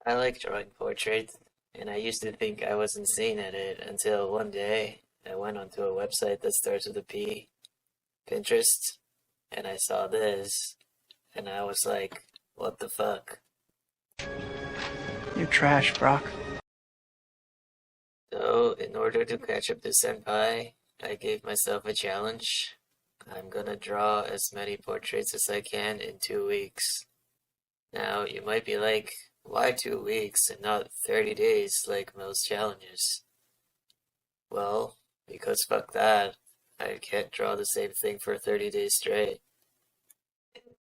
I like drawing portraits, and I used to think I was insane at it until one day I went onto a website that starts with a P, Pinterest, and I saw this, and I was like, what the fuck? You're trash, Brock. So, in order to catch up to Senpai, I gave myself a challenge. I'm gonna draw as many portraits as I can in 2 weeks. Now, you might be like, why 2 weeks and not 30 days like most challenges? Well, because fuck that. I can't draw the same thing for 30 days straight.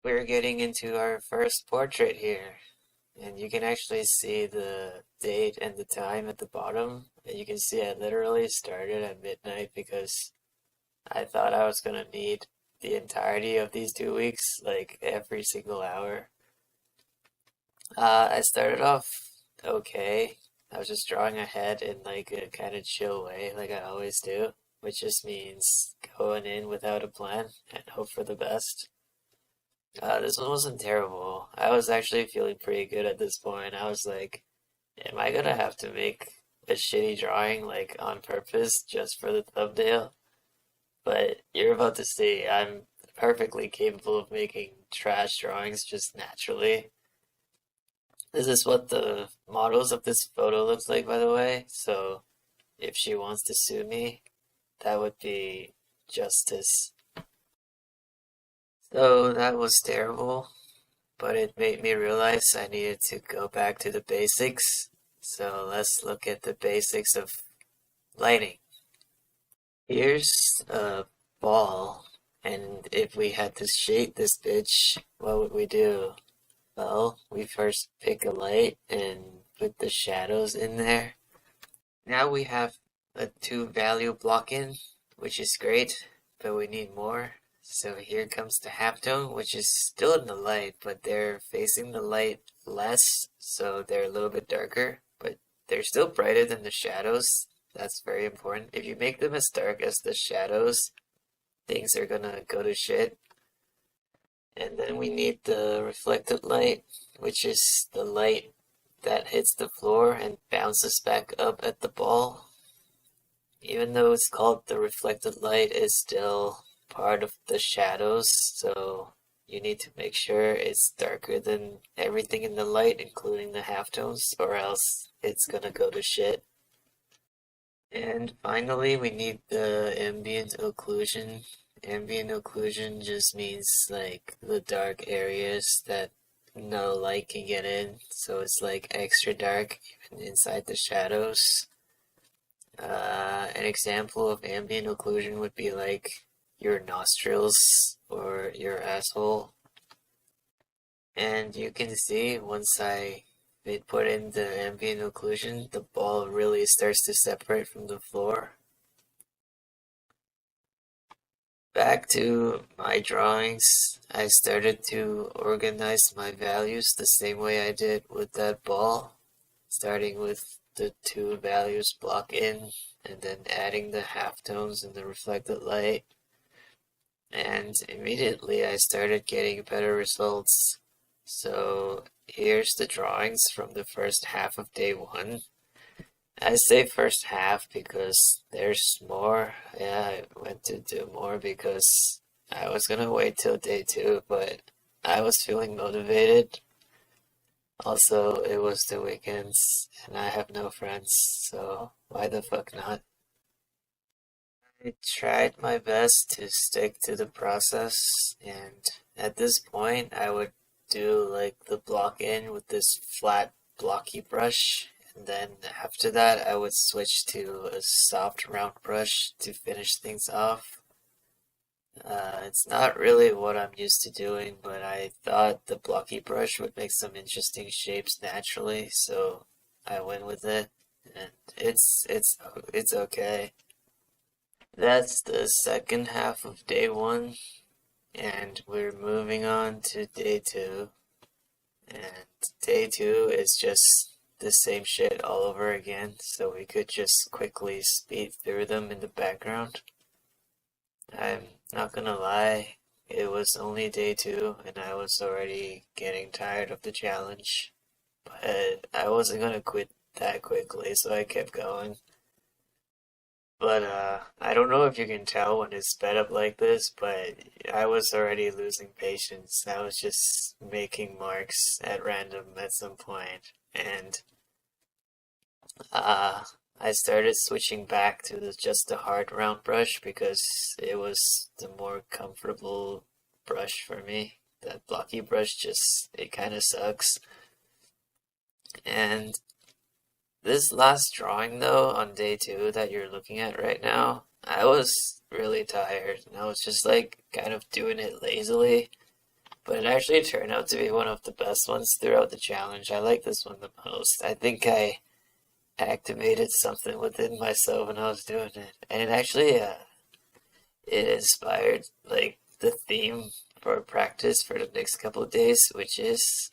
We're getting into our first portrait here, and you can actually see the date and the time at the bottom. And you can see I literally started at midnight because I thought I was gonna need the entirety of these 2 weeks, like every single hour. I started off okay. I was just drawing ahead in like a kind of chill way, like I always do, which just means going in without a plan and hope for the best. This one wasn't terrible. I was actually feeling pretty good at this point. I was like, am I gonna have to make a shitty drawing like on purpose just for the thumbnail? But you're about to see, I'm perfectly capable of making trash drawings just naturally. This is what the models of this photo looks like, by the way. So if she wants to sue me, that would be justice. So that was terrible, but it made me realize I needed to go back to the basics. So let's look at the basics of lighting. Here's a ball, and if we had to shade this bitch, what would we do? Well, we first pick a light and put the shadows in there. Now we have a two value block in, which is great, but we need more. So here comes the halftone, which is still in the light, but they're facing the light less, so they're a little bit darker, but they're still brighter than the shadows. That's very important. If you make them as dark as the shadows, things are gonna go to shit. And then we need the reflected light, which is the light that hits the floor and bounces back up at the ball. Even though it's called the reflected light, it's still part of the shadows, so you need to make sure it's darker than everything in the light, including the halftones, or else it's gonna go to shit. And finally, we need the ambient occlusion. Ambient occlusion just means like the dark areas that no light can get in, so it's like extra dark even inside the shadows. An example of ambient occlusion would be like your nostrils or your asshole. And you can see once I put in the ambient occlusion, the ball really starts to separate from the floor. Back to my drawings, I started to organize my values the same way I did with that ball, starting with the two values block in, and then adding the halftones and the reflected light. And immediately I started getting better results. So here's the drawings from the first half of day one. I say first half because there's more. Yeah, I went to do more because I was gonna wait till day two, but I was feeling motivated. Also, it was the weekends and I have no friends, so why the fuck not? I tried my best to stick to the process, and at this point, I would do like the block in with this flat, blocky brush, and then after that, I would switch to a soft, round brush to finish things off. It's not really what I'm used to doing, but I thought the blocky brush would make some interesting shapes naturally, so I went with it, and it's okay. That's the second half of day one, and we're moving on to day two. And day two is just the same shit all over again, so we could just quickly speed through them in the background. I'm not gonna lie, it was only day two, and I was already getting tired of the challenge. But but I wasn't gonna quit that quickly, so I kept going. But I don't know if you can tell when it's sped up like this, but I was already losing patience. I was just making marks at random at some point, and uh, I started switching back to just the hard round brush because it was the more comfortable brush for me. That blocky brush just, it kind of sucks. And this last drawing though, on day 2 that you're looking at right now, I was really tired and I was just like kind of doing it lazily. But it actually turned out to be one of the best ones throughout the challenge. I like this one the most. I think I activated something within myself when I was doing it. And it actually, it inspired like the theme for practice for the next couple of days, which is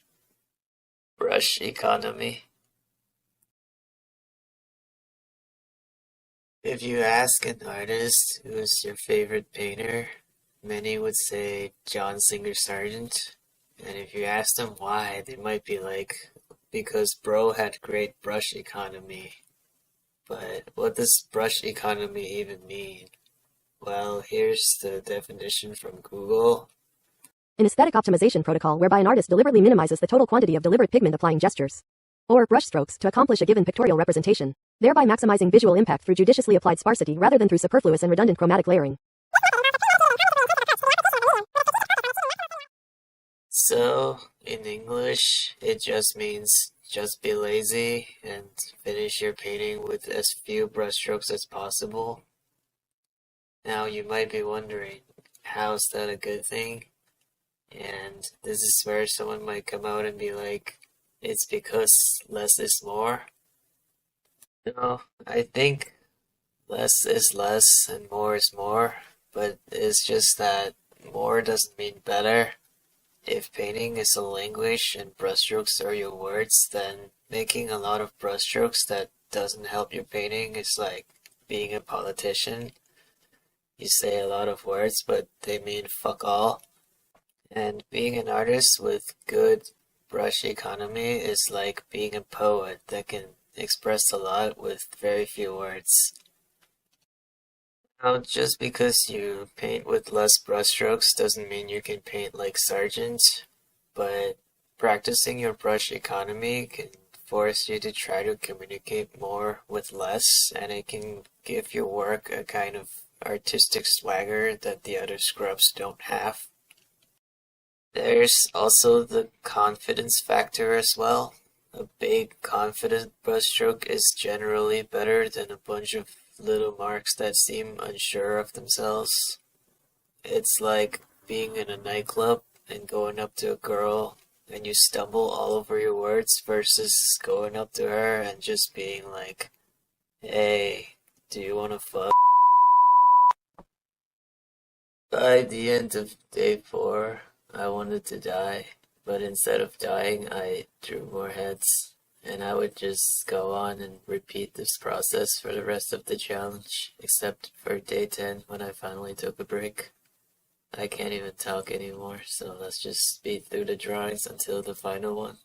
brush economy. If you ask an artist who's your favorite painter, many would say John Singer Sargent. And if you ask them why, they might be like, because bro had great brush economy. But what does brush economy even mean? Well, here's the definition from Google. An aesthetic optimization protocol whereby an artist deliberately minimizes the total quantity of deliberate pigment applying gestures or brushstrokes to accomplish a given pictorial representation, thereby maximizing visual impact through judiciously applied sparsity rather than through superfluous and redundant chromatic layering. So, in English, it just means just be lazy and finish your painting with as few brushstrokes as possible. Now, you might be wondering, how's that a good thing? And this is where someone might come out and be like, it's because less is more. No, I think less is less and more is more, but it's just that more doesn't mean better. If painting is a language and brushstrokes are your words, then making a lot of brushstrokes that doesn't help your painting is like being a politician. You say a lot of words, but they mean fuck all. And being an artist with good brush economy is like being a poet that can express a lot with very few words. Now, just because you paint with less brushstrokes doesn't mean you can paint like Sargent, but practicing your brush economy can force you to try to communicate more with less, and it can give your work a kind of artistic swagger that the other scrubs don't have. There's also the confidence factor as well. A big, confident brushstroke is generally better than a bunch of little marks that seem unsure of themselves. It's like being in a nightclub and going up to a girl and you stumble all over your words versus going up to her and just being like, hey, do you wanna fuck? By the end of day 4, I wanted to die, but instead of dying, I drew more heads. And I would just go on and repeat this process for the rest of the challenge, except for day 10 when I finally took a break. I can't even talk anymore, so let's just speed through the drawings until the final one.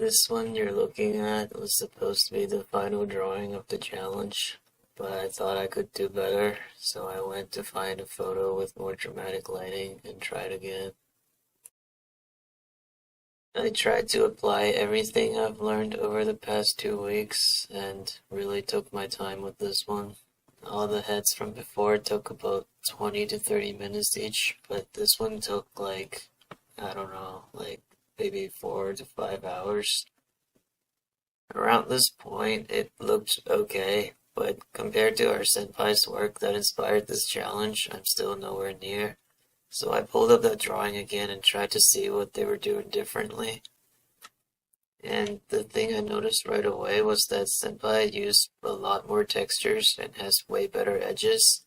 This one you're looking at was supposed to be the final drawing of the challenge, but I thought I could do better, so I went to find a photo with more dramatic lighting and tried again. I tried to apply everything I've learned over the past 2 weeks and really took my time with this one. All the heads from before took about 20 to 30 minutes each, but this one took like, I don't know, like maybe 4 to 5 hours. Around this point, it looked okay, but compared to our senpai's work that inspired this challenge, I'm still nowhere near. So I pulled up that drawing again and tried to see what they were doing differently. And the thing I noticed right away was that senpai used a lot more textures and has way better edges.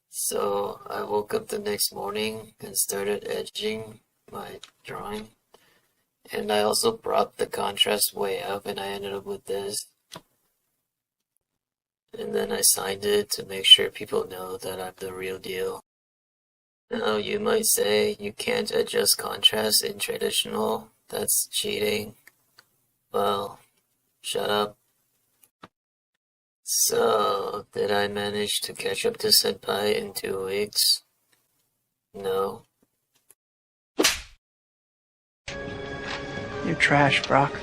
So I woke up the next morning and started edging my drawing. And I also brought the contrast way up and I ended up with this. And then I signed it to make sure people know that I'm the real deal. Now you might say you can't adjust contrast in traditional, that's cheating. Well, shut up. So, did I manage to catch up to senpai in 2 weeks? No. You're trash, Brock.